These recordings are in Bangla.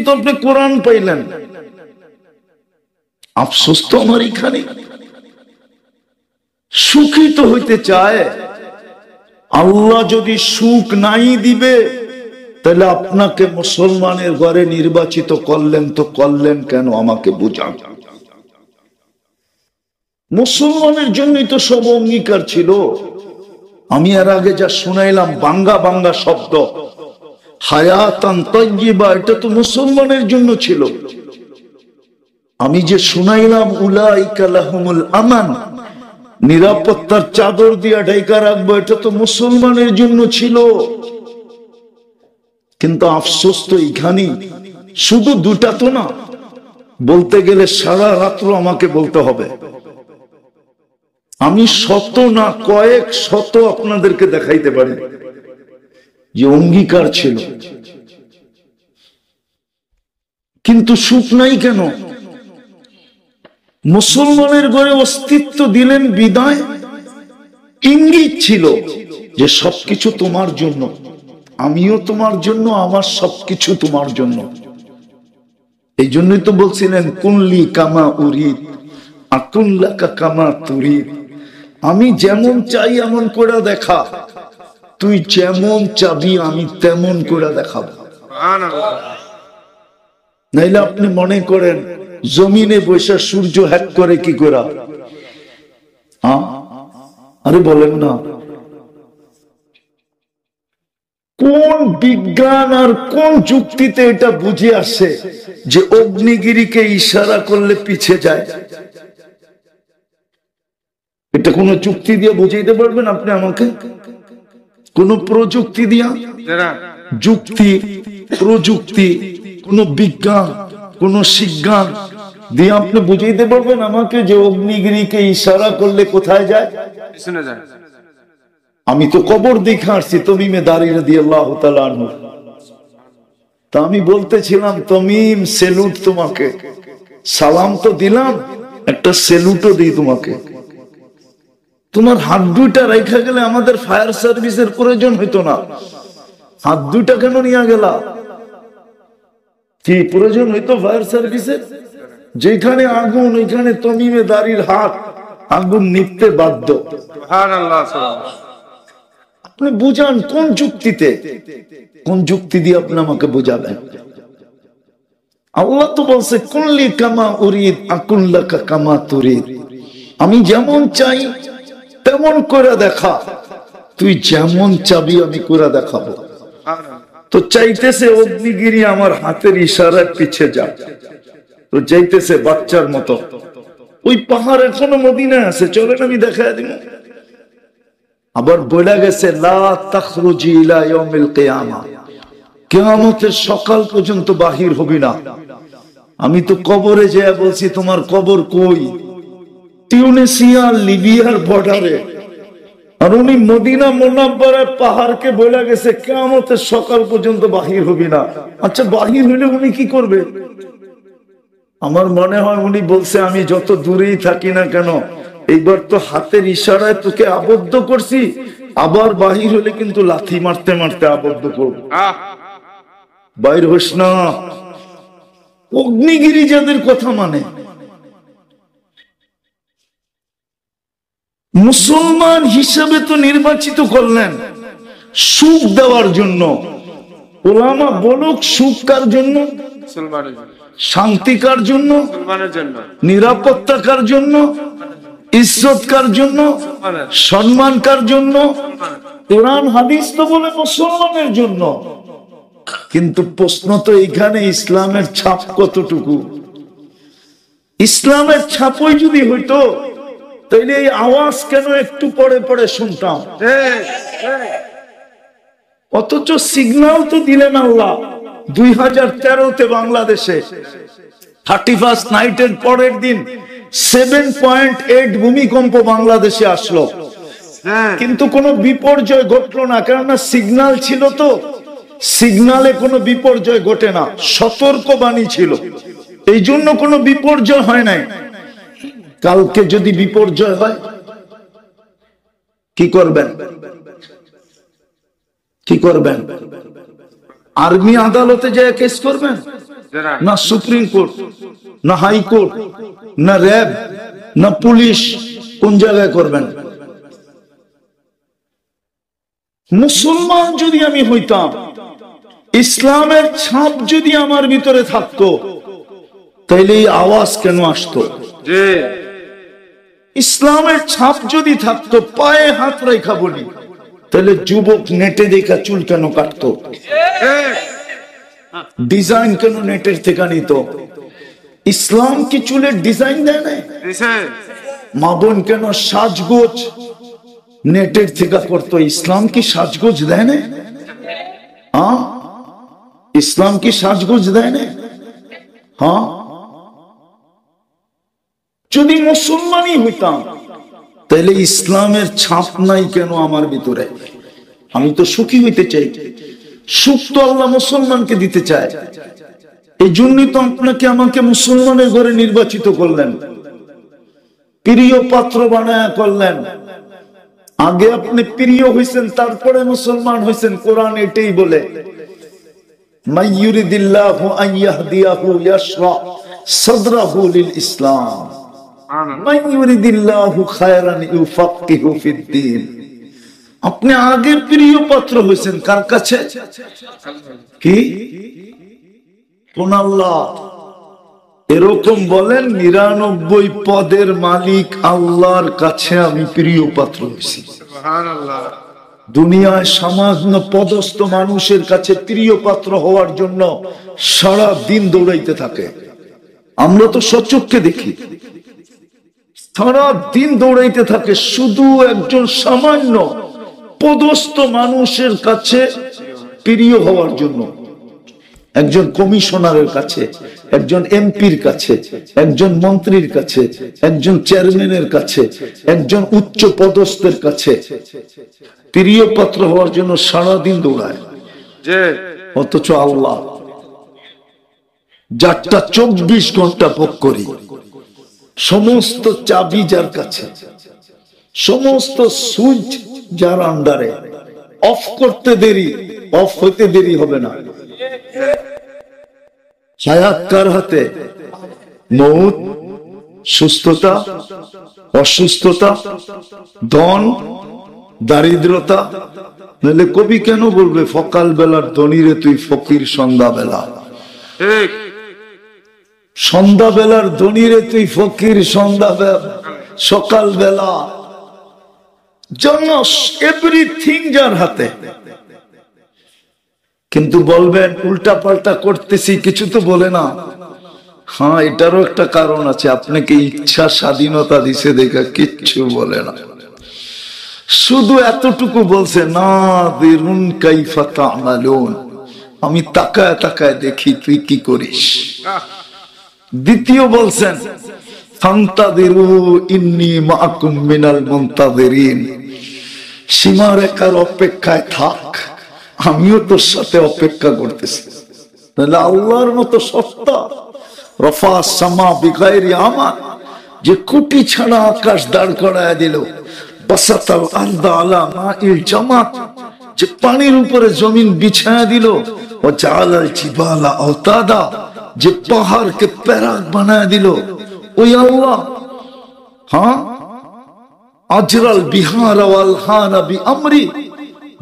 তো আপনি কোরআন পাইলেন, আফসোস তো আমার এখানে। সুখী তো হইতে চায়, আল্লাহ যদি সুখ নাই দিবে তাহলে আপনাকে মুসলমানের ঘরে নির্বাচিত করলেন তো করলেন কেন? আমাকে বুঝান। মুসলমানের জন্যই তো সব অঙ্গীকার ছিল। আমি এর আগে যা শুনাইলাম বাঙ্গা বাঙ্গা শব্দ, হায়াতান তাইয়্যিবা, এটা তো মুসলমানের জন্য ছিল। আমি যে শুনাইলাম উলাইকা লাহুমুল আমান, নিরাপত্তার চাদর দিয়া ঢাকা রাখবো, এটা তো মুসলমানের জন্য ছিল। কিন্তু আফসোস তো এখানেই, শুধু দুটা তো না, বলতে গেলে সারা রাত্র আমাকে বলতে হবে। আমি শত না কয়েক শত আপনাদেরকে দেখাইতে পারি যে অঙ্গীকার ছিল, কিন্তু সুখ নাই কেন? মুসলমানের ঘরে অস্তিত্ব দিলেন বিদায়, ইঙ্গিত ছিল যে সবকিছু তোমার জন্য, আমিও তোমার জন্য, আমার সবকিছু তোমার জন্য। এই জন্যই তো বলছিলেন কুনলি কামা উরিদ আকুল্লাকা কামা তুরিদ, আমি যেমন চাই এমন করে দেখা, তুই যেমন চাবি আমি তেমন করে দেখাবো। নাইলে আপনি মনে করেন জমিনে বসে সূর্য হ্যাক করে কি করে? আরে বলেন না, কোন বিজ্ঞান আর কোন যুক্তিতে এটা বুঝে আসে যে অগ্নিগিরিকে ইশারা করলে পিছে যায়? এটা কোন যুক্তি দিয়ে বুঝাইতে পারবেন আপনি আমাকে? কোন প্রযুক্তি দিয়া? যুক্তি, প্রযুক্তি, কোন বিজ্ঞান, কোন শিজ্ঞান দিয়ে আপনি বুঝাইতে পারবেন আমাকে যে অগ্নিগিরিকে ইশারা করলে কোথায় যায়? আমি তো কবর দেখে আসছি তমিমে দাঁড়িয়ে রাদিয়াল্লাহু তাআলা আনহু। তা আমি বলতেছিলাম তমিম, সেলুট তোমাকে, সালাম তো দিলাম, একটা সেলুটও দিই তোমাকে। তোমার হাত দুইটা রেখা গেলে আমাদের ফায়ার সার্ভিসের প্রয়োজন হইতো না, হাত দুইটা কেন নিয়ে গেলা? কি প্রয়োজন হইতো ফায়ার সার্ভিসের? যেখানে আগুন ওইখানে তমিমে দাঁড়ির হাত, আগুন নিভতে বাধ্য। আপনি বুঝান কোন যুক্তিতে, কোন যুক্তি দিয়ে আপনি আমাকে বুঝাবেন? আল্লাহ তো বলছে কুনলি কামা উরিদ আকুল্লাকা কামা তুরিদ, আমি যেমন চাই তেমন করে দেখা, তুই যেমন চাবি আমি করে দেখাবো। তো চাইতেছে অগ্নিগিরি আমার হাতের ইশারার পিছে যা, তো চাইতেছে বাচ্চার মতো। ওই পাহাড় এখনো মদিনায় আছে, চলেন আমি দেখায় দিব। আবার বলে গেছে লা তাখরুজি ইলা ইয়াউমিল কিয়ামা, কিয়ামতের সকাল পর্যন্ত বাহির হবি না। আমি তো কবরে যেয়ে বলছি তোমার কবর কই? টিউনিসিয়া লিবিয়ার বর্ডারে। আর উনি মদিনা মুনাব্বারার পাহাড়কে বলে গেছে কিয়ামতের সকাল পর্যন্ত বাহির হবি না। আচ্ছা বাহির হইলে উনি কি করবে? আমার মনে হয় উনি বলছে আমি যত দূরেই থাকি না কেন, এইবার তো হাতের ইশারায় তোকে আবদ্ধ করছি, আবার বাহির হলে কিন্তু লাথি মারতে মারতে আবদ্ধ করবো, বাইর হোস না। অগ্নিগিরি যাদের কথা মানে, মুসলমান হিসাবে তো নির্বাচিত করলেন সুখ দেওয়ার জন্য। ওলামা বলুক সুখ কার জন্য? শান্তি কার জন্য? নিরাপত্তা কার জন্য? ইজ্জত কার জন্য? সম্মান কার জন্য? কোরআন হাদিস তো বলে মুসলমানের জন্য। কিন্তু প্রশ্ন তো এখানে ইসলামের ছাপ কতটুকু? ইসলামের ছাপই যদি হইতো তাইলে এই আওয়াজ কেন একটু পরে পরে শুনতাম? অথচ সিগন্যাল তো দিলেন আল্লাহ 2013-তে বাংলাদেশে 31st নাইটের পরের দিন 7.8 ভূমিকম্প বাংলাদেশে আসলো, কিন্তু কোনো বিপর্যয় ঘটলো না, কেননা সিগন্যাল ছিল। তো সিগন্যালে কোনো বিপর্যয় ঘটে না, সতর্কবাণী ছিল, এই জন্য কোনো বিপর্যয় হয় নাই। কালকে যদি বিপর্যয় হয় কি করবেন? কি করবেন? আর্মি আদালতে যায় কেস করবেন? না সুপ্রিম কোর্ট, না হাইকোর্ট, না র্যাব, না পুলিশ, কোন জায়গায় করবেন? মুসলমান যদি আমি হইতাম, ইসলামের ছাপ যদি আমার ভিতরে থাকতো, তাইলে এই আওয়াজ কেন আসতো? ইসলামের ছাপ যদি থাকতো, পায়ে হাত রেখা বলি, তাহলে যুবক নেটে দেখা চুল কেন কাটতো? ডিজাইন কেন নেটের থেকে নিত? ইসলাম কি চুলের ডিজাইন দেয় না? মা বোন কেন সাজগোজ নেটের থেকে করতো? ইসলাম কি সাজগোজ দেয় না? ইসলাম কি সাজগোজ দেয় না? হ্যাঁ, যদি মুসলমানই হইতাম, তাহলে ইসলামের ছাপ নাই কেন আমার ভিতরে? আমি তো সুখী হইতে চাই, সুখ তো আল্লাহ মুসলমানকে দিতে চায়। এই জন্যই তো আপনাকে আমাকে মুসলমানের ঘরে নির্বাচিত করলেন, প্রিয় পাত্র বানায়া করলেন। আগে আপনি প্রিয় হয়েছেন, তারপরে মুসলমান হয়েছেন। কোরআন এটাই বলে, মাইয়ুরিদিল্লাহু আন ইয়াহদিয়াহু ইয়াশরা সাদরাহু লিল ইসলাম, মাইয়ুরিদিল্লাহু খায়রান ইউফাক্কিহু ফিদ্দীন। আপনি আগে প্রিয় পাত্র হয়েছেন কার কাছে? কি কোন আল্লাহ? এরকম বলেন, 99 পদের মালিক আল্লাহর কাছে আমি প্রিয় পাত্র হয়েছি। দুনিয়ায় সামান্য পদস্থ মানুষের কাছে প্রিয় পাত্র হওয়ার জন্য সারা দিন দৌড়াইতে থাকে। আমরা তো সচক্ষে দেখি, সারা দিন দৌড়াইতে থাকে শুধু একজন সামান্য পদস্থ মানুষের কাছে প্রিয় হওয়ার জন্য। একজন কমিশনারের কাছে, একজন এমপির কাছে, একজন মন্ত্রীর কাছে, একজন চেয়ারম্যানের কাছে, একজন উচ্চ পদস্থের কাছে প্রিয় পাত্র হওয়ার জন্য সারাদিন দৌড়ায়। অথচ আল্লাহ যারটা 24 ঘন্টা ভোগ করি, সমস্ত চাবি যার কাছে, সমস্ত সুইচ যার আন্ডারে, অফ করতে দেরি, অফ হইতে দেরি হবে না। হায়াত কার হাতে? মউত, সুস্থতা, অসুস্থতা, ধন, দারিদ্রতা। নাহলে কবি কেন বলবে, সকাল বেলার ধনীরে তুই ফকির সন্ধ্যা বেলা? সন্ধ্যা বেলার ধনীরে তুই ফকির সন্ধ্যা সকাল বেলা। জন্য এভরিথিং যার হাতে। কিন্তু বলবেন উল্টা পাল্টা করতেছি, কিছু তো বলে না। হ্যাঁ, এটারও একটা কারণ আছে, আপনাকে ইচ্ছা স্বাধীনতা দিছে দেখা কিচ্ছু বলে না। শুধু এতটুকু বলছে, নাযিরুন কাইফা তা'মালুন, আমি তাকায় তাকায় দেখি তুই কি করিস। দ্বিতীয় বলছেন, ফান্তাযিরু ইন্নী মাআকুম মিনাল মুনতাযিরিন, সীমারেখার অপেক্ষায় থাক, আমিও তোর সাথে অপেক্ষা করতেছি। তাহলে আল্লাহর মতো সত্তা, রফা সামা বিগাইরি আমাল, যে কুটি ছাড়া আকাশ দাঁড় করায় দিল, বাসাতাল আরদা আলা মাইল জামাত, যে পানির উপরে জমিন বিছায়া দিল, ও জাআলাল জিবালা আওতাদা, যে পাহাড়কে প্যারাক বানায় দিল, ওই আল্লাহ। হ্যাঁ, আজরাল বিহার ওয়াল হানা বিআমরি,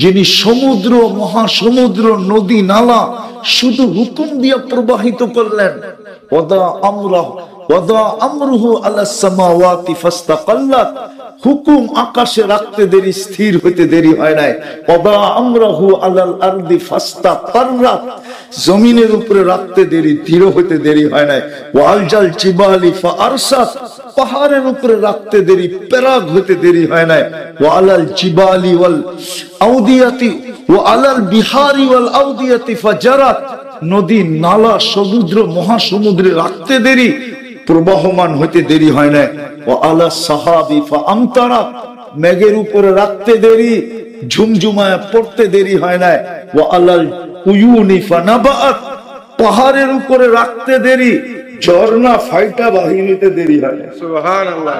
যিনি সমুদ্র, মহাসমুদ্র, নদী নালা শুধু হুকুম দিয়ে প্রবাহিত করলেন। ওয়াদা আমরুহু আলাস সামাওয়াতি ফাস্তাকাল্লাত, হুকুম আকাশে রাখতে দেরি, স্থির হইতে দেরি হয় নাই। ওয়াদা আমরুহু আলাল আরদি ফাস্তাকাররাত, জমিনের উপরে রাখতে দেরি, দৃঢ় হইতে দেরি হয় নাই। ওয়ালজাল জিবালি ফাআরসাত, পাহাড়ের উপরে রাখতে দেরি, প্যারাগ হইতে দেরি হয় নাই। ওয়ালাল জিবালি ওয়াল আউদিয়াতি ওয়ালাল বিহারি ওয়াল আউদিয়াতি ফাজারাত, নদী নালা সমুদ্র মহাসমুদ্রে রাখতে দেরি, প্রবাহমান হইতে দেরি হয় না। ওয়ালা সাহাবি ফাআমতারাত, মেঘের উপরে রাখতে দেরি, ঝুমঝুমায় পড়তে দেরি হয় না। ওয়ালাল উয়ুনি ফানাবাত, পাহাড়ের উপরে রাখতে দেরি, ঝর্ণা ফাইটা বাহির হইতে দেরি হয় না। সুবহানাল্লাহ।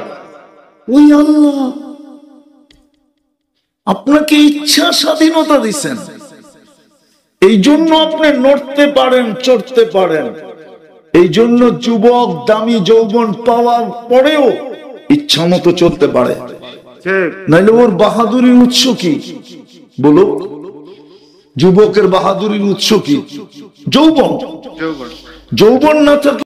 ওই আল্লাহ আপনাকে ইচ্ছা স্বাধীনতা দিচ্ছেন, এই জন্য আপনি নড়তে পারেন, চড়তে পারেন। এই জন্য যুবক দামি যৌবন পাওয়ার পরেও ইচ্ছা মতো চলতে পারে, নাইলে ওর বাহাদুরির উৎস কি? বলো, যুবকের বাহাদুরির উৎস কি? যৌবন। যৌবন না থাকলে